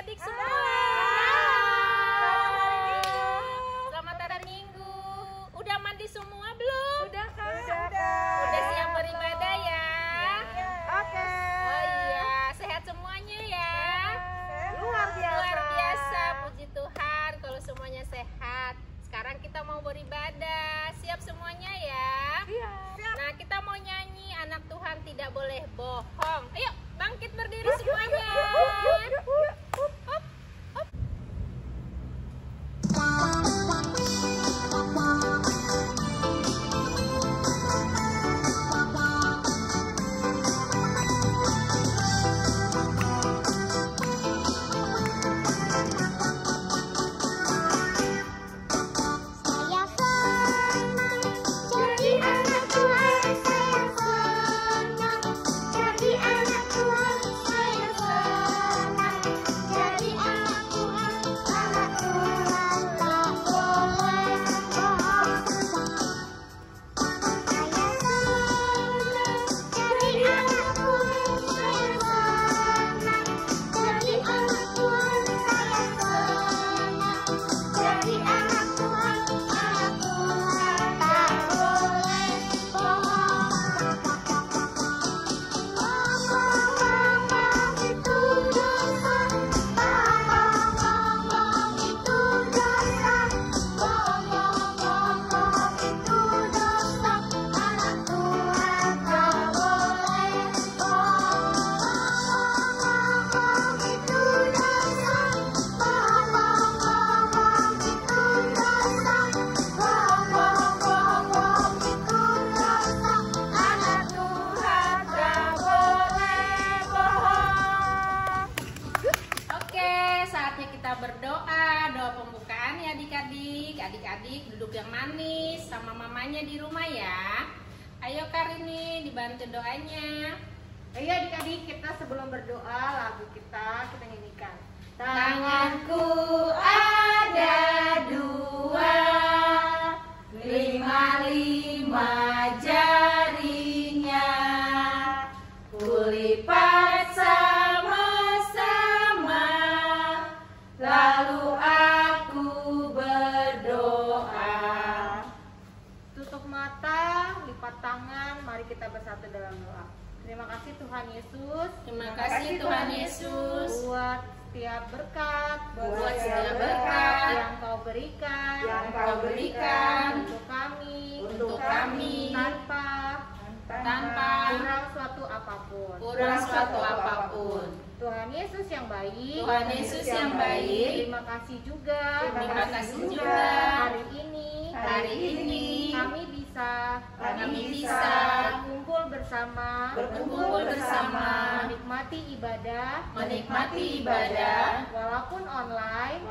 adik-adik semua. Selamat hari Minggu. Udah mandi semua belum? Sudah, Kak. Udah siap beribadah ya? Oke. Oh iya, sehat semuanya ya? Luar biasa. Luar biasa, puji Tuhan kalau semuanya sehat. Sekarang kita mau beribadah. Siap semuanya ya? Iya. Nah, kita mau nyanyi Anak Tuhan Tidak Boleh Bohong. Ayo, bangkit berdiri semuanya. Hop, hop. Adik-adik duduk yang manis sama mamanya di rumah ya. Ayo Karini dibantu doanya. Ayo adik-adik, kita sebelum berdoa lagu kita nyanyikan. Tanganku ada dua, lima jarinya, kulipat sama-sama, lalu aku berdoa. Tutup mata, lipat tangan, mari kita bersatu dalam doa. Terima kasih Tuhan Yesus. Terima kasih Tuhan Yesus buat setiap berkat, buat setiap berkat yang Kau berikan, untuk kami, tanpa kurang suatu apapun. Tuhan Yesus yang baik. Terima kasih juga. Hari ini kami bisa berkumpul bersama, menikmati ibadah, walaupun online,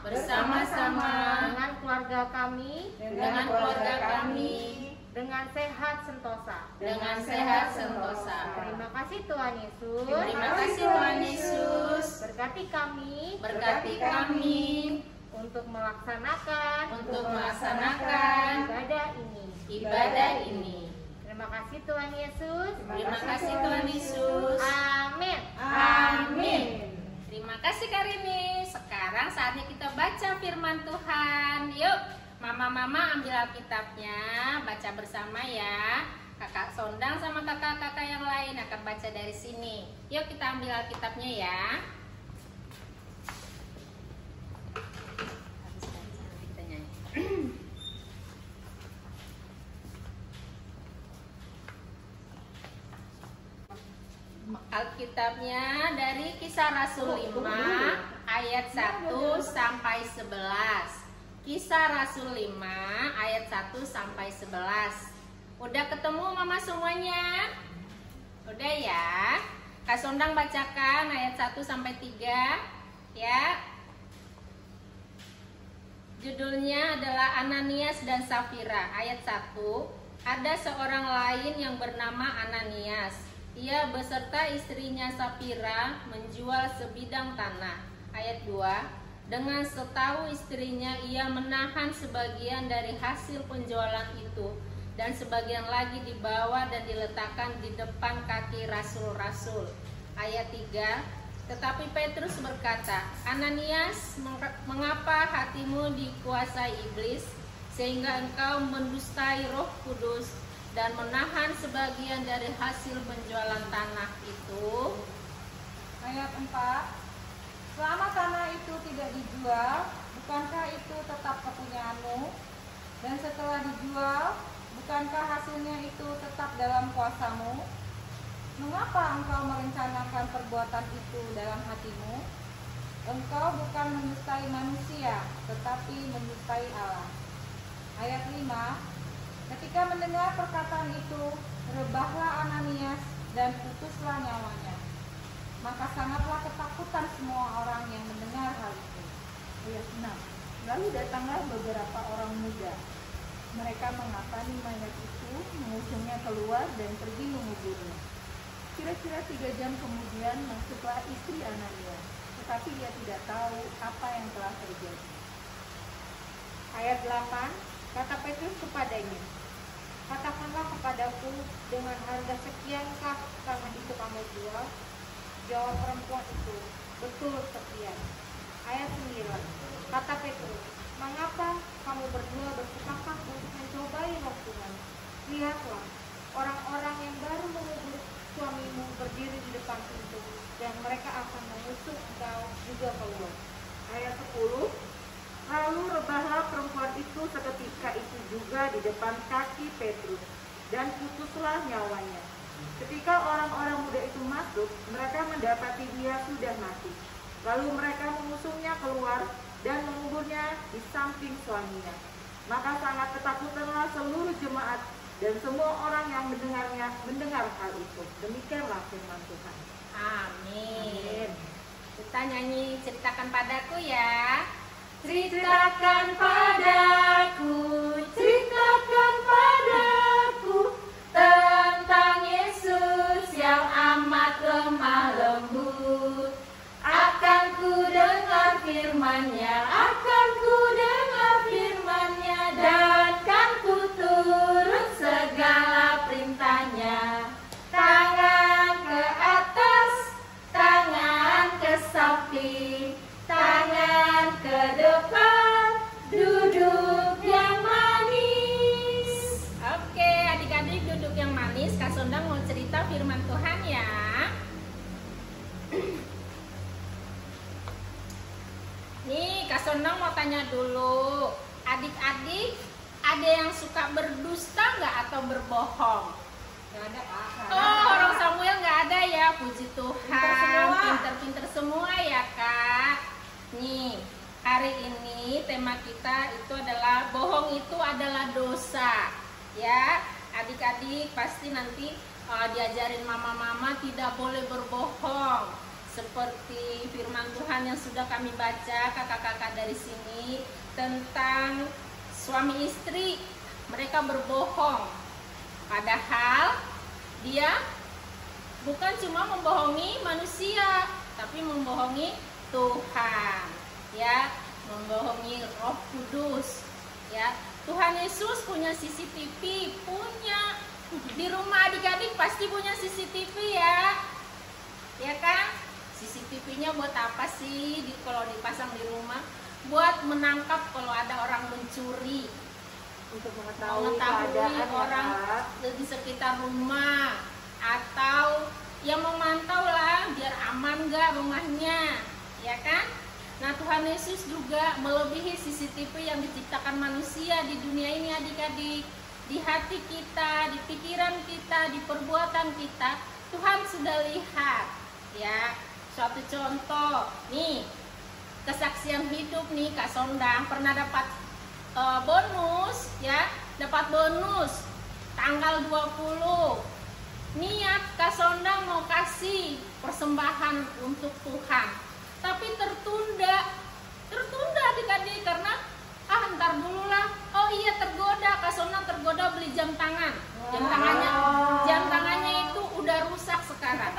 bersama-sama dengan keluarga kami, dengan sehat sentosa. Terima kasih Tuhan Yesus. Berkati kami untuk melaksanakan ibadah ini. Terima kasih Tuhan Yesus. Amin. Terima kasih Karini. Sekarang saatnya kita baca firman Tuhan. Yuk, mama-mama ambil Alkitabnya, baca bersama ya. Kakak Sondang sama kakak-kakak yang lain akan baca dari sini. Yuk kita ambil Alkitabnya ya. Alkitabnya dari Kisah Rasul 5 ayat 1 sampai 11. Kisah Rasul 5 ayat 1 sampai 11. Udah ketemu mama semuanya? Udah ya. Kak Sondang bacakan ayat 1 sampai 3 ya. Judulnya adalah Ananias dan Safira. Ayat 1. Ada seorang lain yang bernama Ananias. Ia beserta istrinya Safira menjual sebidang tanah. Ayat 2. Dengan setahu istrinya ia menahan sebagian dari hasil penjualan itu dan sebagian lagi dibawa dan diletakkan di depan kaki rasul-rasul. ayat 3. Tetapi Petrus berkata, Ananias, mengapa hatimu dikuasai iblis, sehingga engkau mendustai Roh Kudus dan menahan sebagian dari hasil penjualan tanah itu? Ayat 4. Selama tanah itu tidak dijual, bukankah itu tetap kepunyaanmu? Dan setelah dijual, bukankah hasilnya itu tetap dalam kuasamu? Mengapa engkau merencanakan perbuatan itu dalam hatimu? Engkau bukan mendustai manusia, tetapi mendustai Allah. Ayat 5. Ketika mendengar perkataan itu, rebahlah Ananias dan putuslah nyawanya. Maka sangatlah ketakutan semua orang yang mendengar hal itu. Ayat 6. Lalu datanglah beberapa orang muda. Mereka mengapani mayat itu, mengusungnya keluar dan pergi menguburnya. Kira-kira 3 jam kemudian masuklah istri Ananias, tetapi ia tidak tahu apa yang telah terjadi. Ayat 8. Kata Petrus kepadanya, katakanlah kepadaku, dengan harga sekiankah tanah itu kamu jual? Jawab perempuan itu, betul sekian. Ayat 9. Kata Petrus, mengapa kamu berdua bersepakat untuk mencobai Roh Tuhan? Lihatlah, orang-orang yang baru mengubur suamimu berdiri di depan pintu, dan mereka akan mengusung engkau juga keluar. Ayat 10. Lalu rebahlah perempuan itu seketika itu juga di depan kaki Petrus, dan putuslah nyawanya. Ketika orang-orang muda itu masuk, mereka mendapati dia sudah mati. Lalu mereka mengusungnya keluar dan menguburnya di samping suaminya. Maka sangat ketakutanlah seluruh jemaat dan semua orang yang mendengar hal itu. Demikianlah firman Tuhan. Amin. Kita nyanyi ceritakan padaku ya. Ceritakan padaku, ceritakan padaku tentang Yesus yang amat lemah lembut. Akan ku dengar firman-Nya, akan ku dengar firman-Nya, dan kan ku turut segala perintah-Nya. Tangan ke atas, tangan ke samping, tangan ke depan, duduk yang manis. Oke, adik-adik duduk yang manis. Kak Sondang mau cerita firman Tuhan ya. Nih, Kak Sondang mau tanya dulu. Adik-adik, ada yang suka berdusta nggak atau berbohong? Gak ada, Pak. Oh, orang Samuel nggak ada ya. Puji Tuhan, semua. pinter-pinter semua ya Kak. Nih, hari ini tema kita itu adalah bohong itu adalah dosa. Ya, adik-adik pasti nanti diajarin mama-mama tidak boleh berbohong. Seperti firman Tuhan yang sudah kami baca kakak-kakak dari sini tentang suami istri, mereka berbohong. Padahal dia bukan cuma membohongi manusia, tapi membohongi Tuhan, ya, membohongi Roh Kudus, ya. Tuhan Yesus punya CCTV, punya di rumah adik-adik pasti punya CCTV ya kan? CCTV-nya buat apa sih? Kalau dipasang di rumah, buat menangkap kalau ada orang mencuri, Untuk mengetahui mengetahui keadaan orang di sekitar rumah, atau yang memantau lah biar aman gak rumahnya, ya kan? Nah, Tuhan Yesus juga melebihi CCTV yang diciptakan manusia di dunia ini adik-adik. Di hati kita, di pikiran kita, di perbuatan kita, Tuhan sudah lihat, ya. Suatu contoh, nih, kesaksian hidup nih Kak Sondang pernah dapat bonus, ya, dapat bonus tanggal 20. Niat Kak Sondang mau kasih persembahan untuk Tuhan, tapi tertunda adik-adik karena ntar dulu lah. Oh iya, tergoda, Kak Sondang tergoda beli jam tangan. Jam tangannya itu udah rusak sekarang.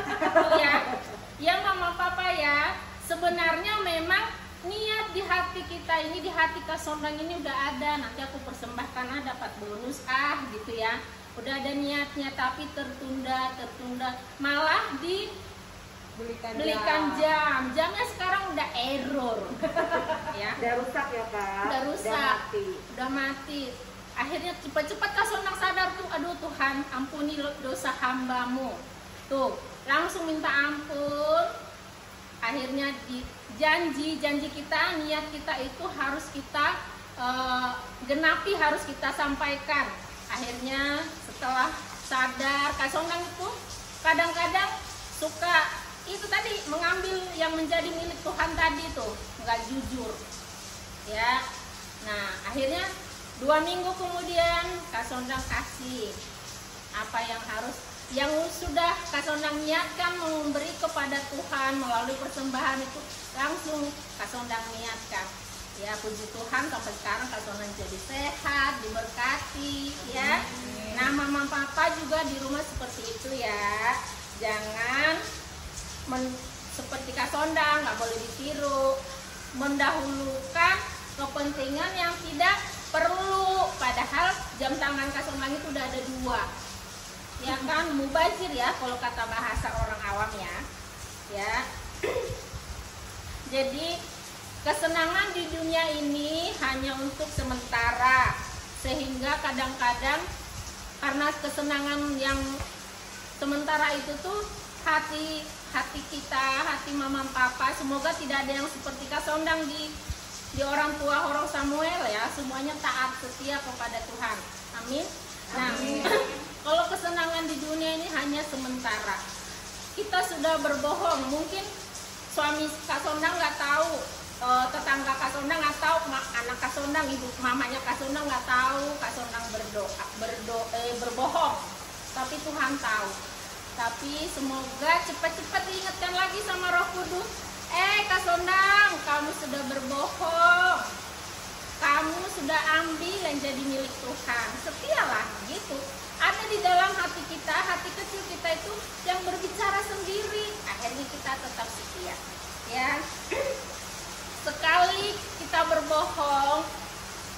Ya mama papa ya, sebenarnya memang niat di hati kita ini, di hati Kak Sondang ini udah ada, nanti aku persembahkan dapat bonus gitu ya. Udah ada niatnya, tapi tertunda, malah belikan jam. Jamnya sekarang udah error. Ya. Udah rusak ya Kak? Udah rusak. Udah mati. Akhirnya cepat-cepat Kak Sondang sadar tuh, aduh Tuhan, ampuni dosa hamba-Mu. Tuh, langsung minta ampun. Akhirnya janji kita, niat kita itu harus kita genapi, harus kita sampaikan. Akhirnya setelah sadar, Kak Sondang itu kadang-kadang suka itu tadi mengambil yang menjadi milik Tuhan tadi tuh, nggak jujur ya. Nah akhirnya 2 minggu kemudian Kak Sondang kasih apa yang sudah Kak Sondang niatkan memberi kepada Tuhan melalui persembahan itu, langsung Kak Sondang niatkan ya. Puji Tuhan sampai sekarang Kak Sondang jadi sehat, diberkati ya. Nah mama papa juga di rumah seperti itu ya, jangan seperti Kak Sondang, nggak boleh ditiru, mendahulukan kepentingan yang tidak perlu, padahal jam tangan Kak Sondang itu udah ada 2 ya kan, mubazir ya kalau kata bahasa orang awam ya. Jadi kesenangan di dunia ini hanya untuk sementara, sehingga kadang-kadang karena kesenangan yang sementara itu tuh hati kita, hati mama papa, semoga tidak ada yang seperti Kak Sondang di orang tua orang Samuel ya, semuanya taat setia kepada Tuhan. Amin. Nah, kalau kesenangan di dunia ini hanya sementara, kita sudah berbohong. Mungkin suami Kak Sondang nggak tahu, tetangga Kak Sondang nggak tahu, anak Kak Sondang, ibu mamanya Kak Sondang nggak tahu Kak Sondang berbohong, tapi Tuhan tahu. Tapi semoga cepat-cepat diingatkan lagi sama Roh Kudus. Kak Sondang, kamu sudah berbohong, kamu sudah ambil yang jadi milik Tuhan. Setialah gitu. Ada di dalam hati kita, hati kecil kita itu yang berbicara sendiri. Akhirnya kita tetap setia ya. Sekali kita berbohong,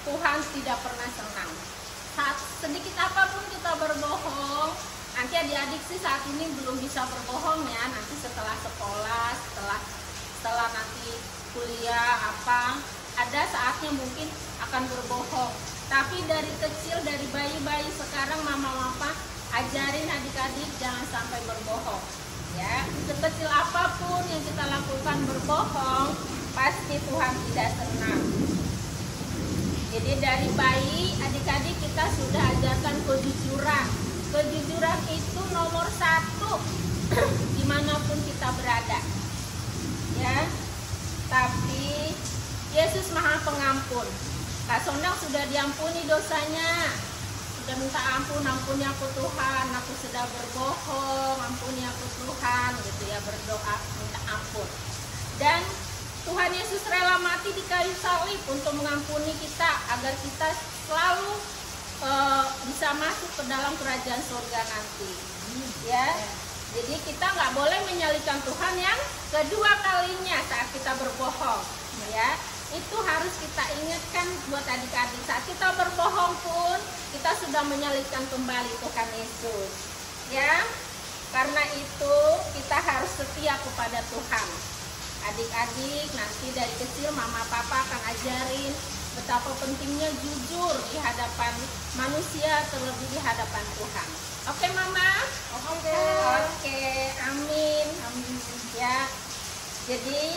Tuhan tidak pernah senang. Saat sedikit apapun kita berbohong, nanti adik-adik sih saat ini belum bisa berbohong ya. Nanti setelah sekolah, setelah nanti kuliah ada saatnya mungkin akan berbohong. Tapi dari kecil, dari bayi-bayi sekarang mama papa ajarin adik-adik jangan sampai berbohong ya. Sekecil apapun yang kita lakukan berbohong, pasti Tuhan tidak senang. Jadi dari bayi adik-adik kita sudah ajarkan kejujuran. Kejujuran itu nomor 1 dimanapun kita berada ya. Tapi Yesus Maha Pengampun. Kak Sondang sudah diampuni dosanya, sudah minta ampun, ampuni aku Tuhan, aku sudah berbohong, ampuni aku Tuhan gitu ya, berdoa minta ampun. Dan Tuhan Yesus rela mati di kayu salib untuk mengampuni kita, agar kita selalu bisa masuk ke dalam kerajaan surga nanti ya. Jadi kita nggak boleh menyalibkan Tuhan yang kedua kalinya saat kita berbohong ya. Itu harus kita ingatkan buat adik-adik, saat kita berbohong pun kita sudah menyalibkan kembali Tuhan Yesus ya. Karena itu kita harus setia kepada Tuhan. Adik-adik nanti dari kecil mama papa akan ajarin betapa pentingnya jujur di hadapan manusia, terlebih di hadapan Tuhan. Oke mama? Oke, amin. Ya. Jadi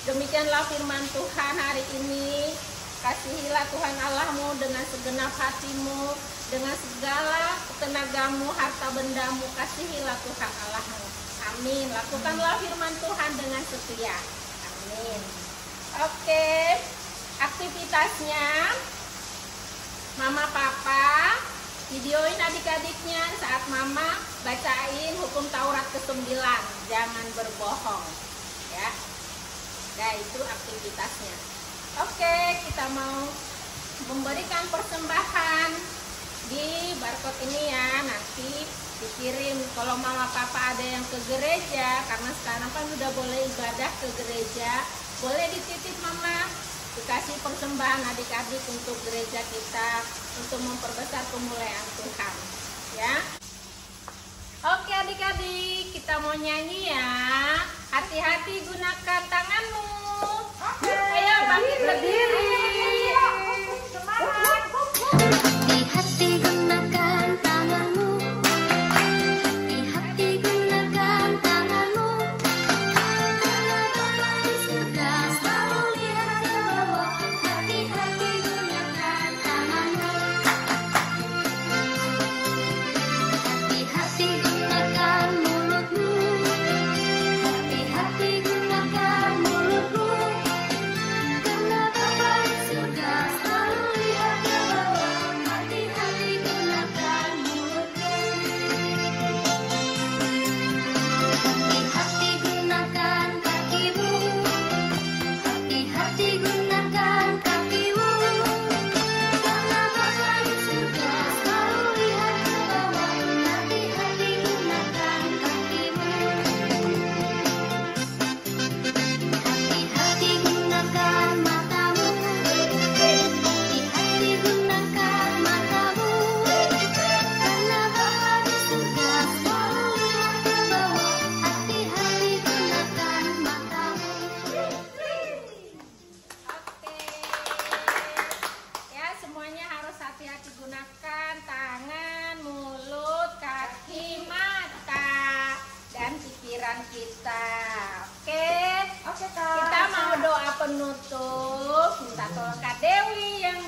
demikianlah firman Tuhan hari ini. Kasihilah Tuhan Allahmu dengan segenap hatimu, dengan segala tenagamu, harta bendamu. Kasihilah Tuhan Allahmu. Amin. Lakukanlah firman Tuhan dengan setia. Amin. Oke. Aktivitasnya, mama papa videoin adik-adiknya saat mama bacain hukum Taurat ke-9, jangan berbohong ya. Nah itu aktivitasnya. Oke, kita mau memberikan persembahan di barcode ini ya. Nanti dikirim kalau mama papa ada yang ke gereja, karena sekarang kan udah boleh ibadah ke gereja, boleh dititip mama, dikasih persembahan adik-adik untuk gereja kita, untuk memperbesar kemuliaan Tuhan ya. Oke adik-adik, kita mau nyanyi ya. Hati-hati gunakan tanganmu. Ayo bangkit berdiri. Semangat. Hati-hati gunakan tanganmu. Hati-hati gunakan tanganmu. Karena Bapa di surga selalu lihat ke bawah. Hati-hati gunakan tanganmu. Hati-hati gunakan mulutmu. Hati-hati gunakan mulutmu. Karena Bapa di surga selalu lihat ke bawah. Hati-hati gunakan mulutmu. Hati-hati gunakan kakimu. Hati-hati gunakan kakimu. Karena Bapa di surga selalu lihat ke bawah. Hati-hati gunakan kakimu. Hati-hati gunakan matamu. Hati-hati gunakan matamu. Karena Bapa di surga selalu lihat ke bawah. Hati-hati gunakan matamu. Oke. Ya, semuanya harus hati-hati gunakan tangan, mulut, kaki, mata, dan pikiran kita. Oke. Oke, Kak. Kita mau doa penutup. Minta tolong Kak Dewi yang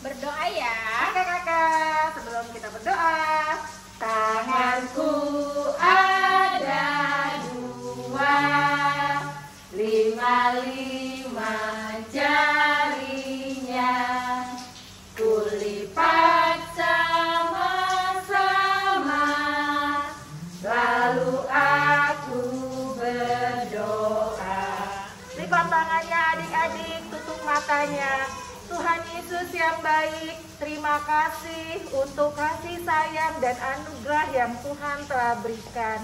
berdoa ya. Oke, Kakak. Sebelum kita berdoa, Tanganku ada dua, 5 jarinya, kulipat sama-sama, lalu aku berdoa. lipat tangannya adik-adik, tutup matanya. Tuhan Yesus yang baik, terima kasih untuk kasih sayang dan anugerah yang Tuhan telah berikan.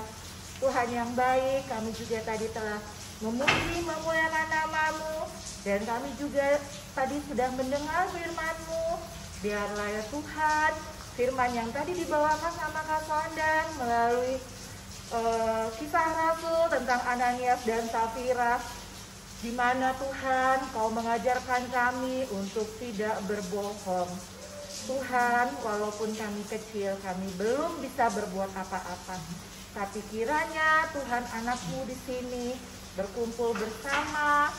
Tuhan yang baik, kami juga tadi telah memuji, memuliakan nama-Mu, dan kami juga tadi sudah mendengar firman-Mu. Biarlah ya Tuhan, firman yang tadi dibawakan sama Kak Sandan melalui kisah Rasul tentang Ananias dan Safira, di mana Tuhan Kau mengajarkan kami untuk tidak berbohong. Tuhan, walaupun kami kecil, kami belum bisa berbuat apa-apa. Tapi kiranya Tuhan anak-Mu di sini berkumpul bersama,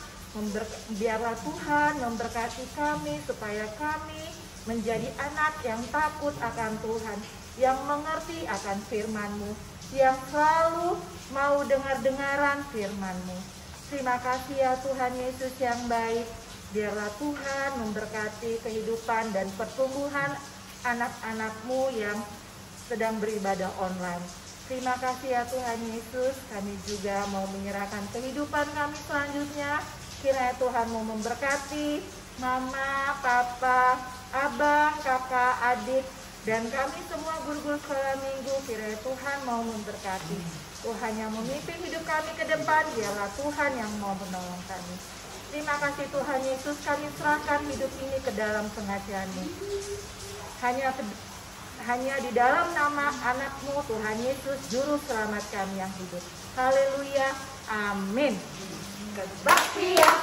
biarlah Tuhan memberkati kami supaya kami menjadi anak yang takut akan Tuhan, yang mengerti akan firman-Mu, yang selalu mau dengar-dengaran firman-Mu. Terima kasih ya Tuhan Yesus yang baik. Biarlah Tuhan memberkati kehidupan dan pertumbuhan anak-anak-Mu yang sedang beribadah online. Terima kasih ya Tuhan Yesus. Kami juga mau menyerahkan kehidupan kami selanjutnya. Kiranya Tuhan mau memberkati Mama, Papa, Abang, Kakak, Adik, dan kami semua guru-guru sekolah minggu. Kiranya Tuhan mau memberkati. Tuhan yang memimpin hidup kami ke depan, biarlah Tuhan yang mau menolong kami. Terima kasih Tuhan Yesus, kami serahkan hidup ini ke dalam pengasihan-Mu. Hanya di dalam nama anak-Mu, Tuhan Yesus, Juru Selamat kami yang hidup. Haleluya, amin. Kebaktian